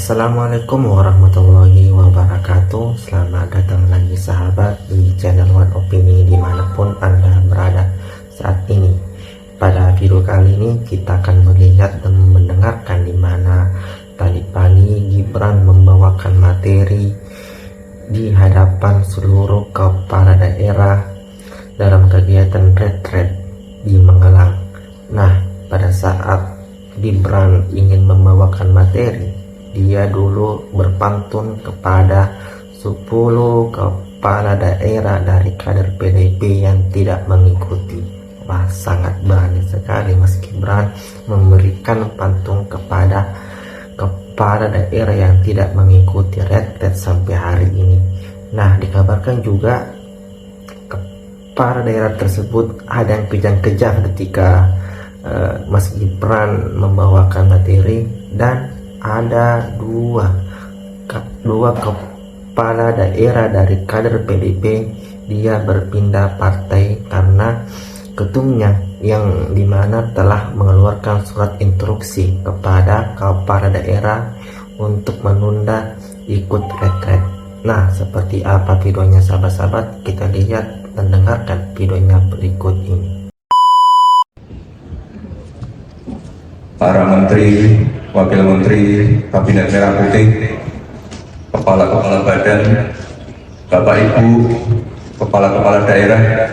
Assalamualaikum warahmatullahi wabarakatuh. Selamat datang lagi sahabat di channel One Opini dimanapun Anda berada saat ini. Pada video kali ini kita akan melihat dan mendengarkan di mana tadi pagi Gibran membawakan materi di hadapan seluruh kepala daerah dalam kegiatan retret di Magelang. Nah, pada saat Gibran ingin membawakan materi, dia dulu berpantun kepada 10 kepala daerah dari kader PDIP yang tidak mengikuti. Wah, sangat berani sekali Mas Gibran memberikan pantun kepada kepala daerah yang tidak mengikuti retret sampai hari ini. Nah, dikabarkan juga kepala daerah tersebut ada yang kejang-kejang ketika Mas Gibran membawakan materi, dan ada dua kepala daerah dari kader PDIP dia berpindah partai karena ketumnya yang dimana telah mengeluarkan surat instruksi kepada kepala daerah untuk menunda ikut retret. Nah, seperti apa videonya sahabat-sahabat? Kita lihat dan dengarkan videonya berikut ini. Para menteri, wakil menteri, kabinet merah putih, kepala-kepala badan, bapak ibu, kepala-kepala daerah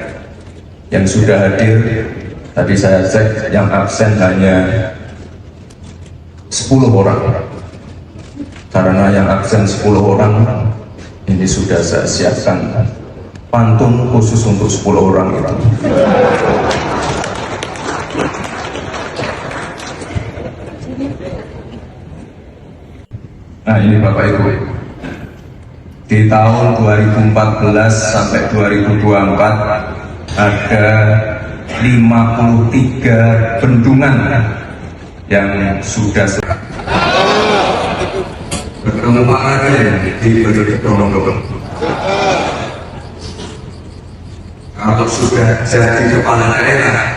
yang sudah hadir. Tadi saya cek yang absen hanya 10 orang, karena yang absen 10 orang ini sudah saya siapkan pantun khusus untuk 10 orang itu. Nah, ini Bapak Ibu, di tahun 2014 sampai 2024 ada 53 bendungan yang sudah berkembang di Bendungan. Kalau sudah jadi kepala daerah,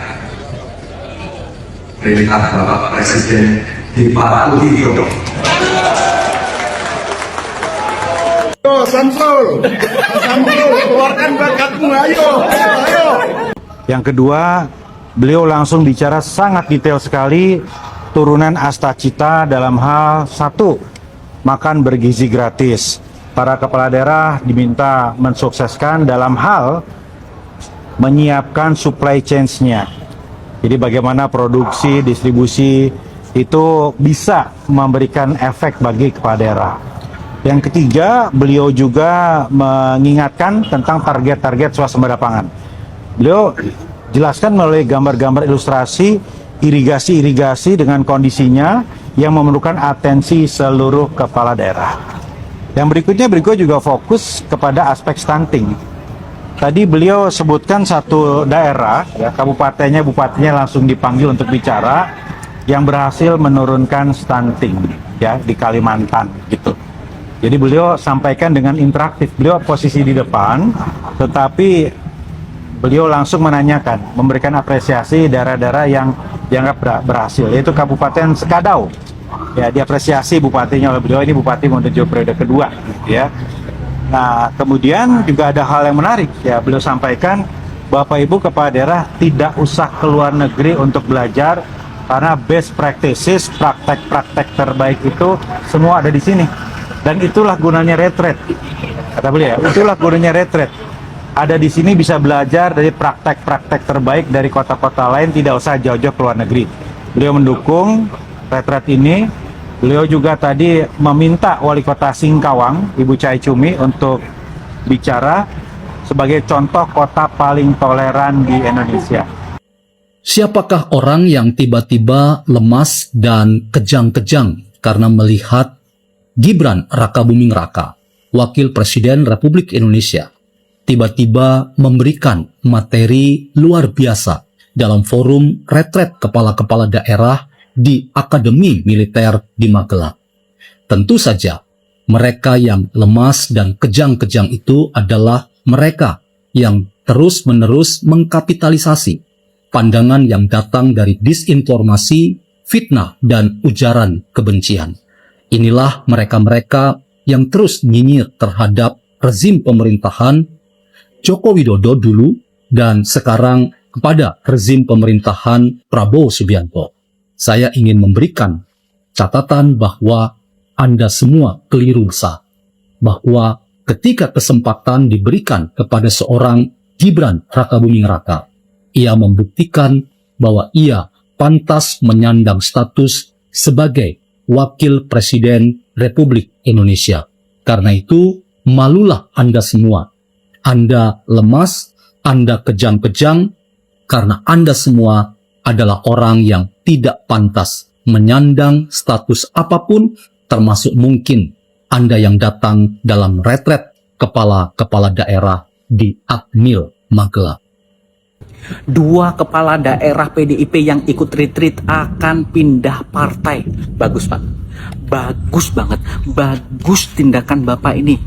perintah Bapak Presiden dipatuhi dong. Samsul, keluarkan bakatmu, ayo. Yang kedua, beliau langsung bicara sangat detail sekali turunan Astacita dalam hal satu, makan bergizi gratis. Para kepala daerah diminta mensukseskan dalam hal menyiapkan supply chains-nya. Jadi bagaimana produksi, distribusi itu bisa memberikan efek bagi kepala daerah. Yang ketiga, beliau juga mengingatkan tentang target-target swasembada pangan. Beliau jelaskan melalui gambar-gambar ilustrasi irigasi-irigasi dengan kondisinya yang memerlukan atensi seluruh kepala daerah. Yang berikut juga fokus kepada aspek stunting. Tadi beliau sebutkan satu daerah, ya, kabupatennya, bupatinya langsung dipanggil untuk bicara, yang berhasil menurunkan stunting, ya, di Kalimantan, gitu. Jadi beliau sampaikan dengan interaktif. Beliau posisi di depan, tetapi beliau langsung menanyakan, memberikan apresiasi daerah-daerah yang dianggap berhasil, yaitu Kabupaten Sekadau. Ya, diapresiasi bupatinya oleh beliau, ini bupati menuju periode kedua, ya. Nah, kemudian juga ada hal yang menarik, ya. Beliau sampaikan, Bapak Ibu kepala daerah tidak usah keluar negeri untuk belajar, karena best practices, praktek-praktek terbaik itu semua ada di sini. Dan itulah gunanya retret, kata beliau. Itulah gunanya retret. Ada di sini bisa belajar dari praktek-praktek terbaik dari kota-kota lain, tidak usah jauh-jauh ke luar negeri. Beliau mendukung retret ini. Beliau juga tadi meminta Wali Kota Singkawang, Ibu Cai Cumi, untuk bicara sebagai contoh kota paling toleran di Indonesia. Siapakah orang yang tiba-tiba lemas dan kejang-kejang karena melihat Gibran Rakabuming Raka, Wakil Presiden Republik Indonesia, tiba-tiba memberikan materi luar biasa dalam forum retret kepala-kepala daerah di Akademi Militer di Magelang? Tentu saja, mereka yang lemas dan kejang-kejang itu adalah mereka yang terus-menerus mengkapitalisasi pandangan yang datang dari disinformasi, fitnah, dan ujaran kebencian. Inilah mereka-mereka yang terus nyinyir terhadap rezim pemerintahan Joko Widodo dulu dan sekarang kepada rezim pemerintahan Prabowo Subianto. Saya ingin memberikan catatan bahwa Anda semua keliru besar. Bahwa ketika kesempatan diberikan kepada seorang Gibran Rakabuming Raka, ia membuktikan bahwa ia pantas menyandang status sebagai Wakil Presiden Republik Indonesia. Karena itu, malulah Anda semua. Anda lemas, Anda kejang-kejang, karena Anda semua adalah orang yang tidak pantas menyandang status apapun, termasuk mungkin Anda yang datang dalam retret kepala-kepala daerah di Akmil, Magelang. 2 kepala daerah PDIP yang ikut retreat akan pindah partai. Bagus, Pak. Bagus banget. Bagus tindakan Bapak ini.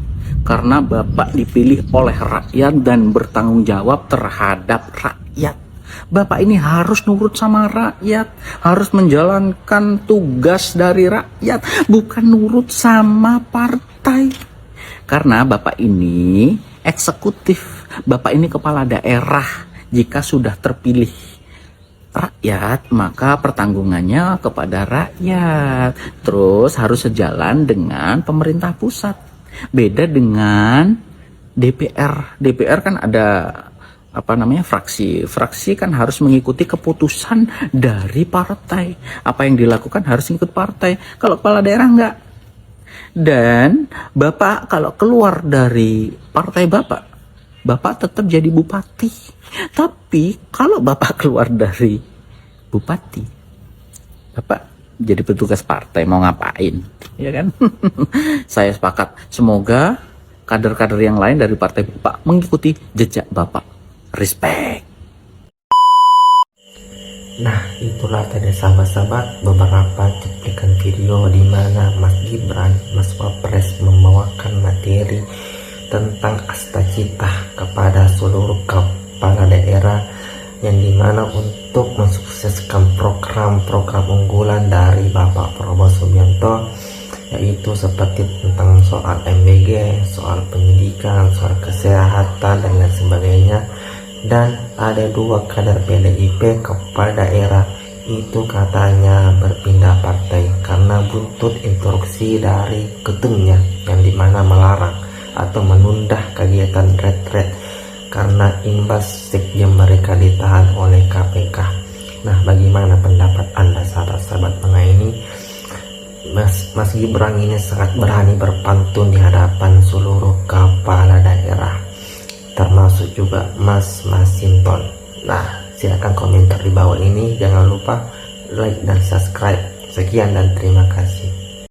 Karena Bapak dipilih oleh rakyat dan bertanggung jawab terhadap rakyat. Bapak ini harus nurut sama rakyat. Harus menjalankan tugas dari rakyat. Bukan nurut sama partai. Karena Bapak ini eksekutif. Bapak ini kepala daerah. Jika sudah terpilih rakyat, maka pertanggungannya kepada rakyat. Terus harus sejalan dengan pemerintah pusat. Beda dengan DPR. DPR kan ada fraksi. Fraksi kan harus mengikuti keputusan dari partai. Apa yang dilakukan harus ikut partai. Kalau kepala daerah enggak. Dan Bapak kalau keluar dari partai Bapak tetap jadi bupati. Tapi kalau Bapak keluar dari bupati, Bapak jadi petugas partai, mau ngapain? Ya kan? Saya sepakat. Semoga kader-kader yang lain dari partai Bapak mengikuti jejak Bapak. Respect. Nah, itulah tadi sahabat-sahabat beberapa cuplikan video di mana Mas Gibran, Mas Wapres membawakan materi tentang astacita kepada seluruh kepala daerah yang dimana untuk mensukseskan program-program unggulan dari Bapak Prabowo Subianto, yaitu seperti tentang soal MBG, soal pendidikan, soal kesehatan dan lain sebagainya. Dan ada 2 kader PDIP kepala daerah itu katanya berpindah partai karena buntut instruksi dari ketumnya yang dimana melarang atau menunda kegiatan retret karena imbas sekjen mereka ditahan oleh KPK. Nah, bagaimana pendapat Anda sahabat-sahabat mengenai ini? Mas Gibran ini sangat berani berpantun di hadapan seluruh kepala daerah, termasuk juga Mas Masinton. Nah, silakan komentar di bawah ini. Jangan lupa like dan subscribe. Sekian dan terima kasih.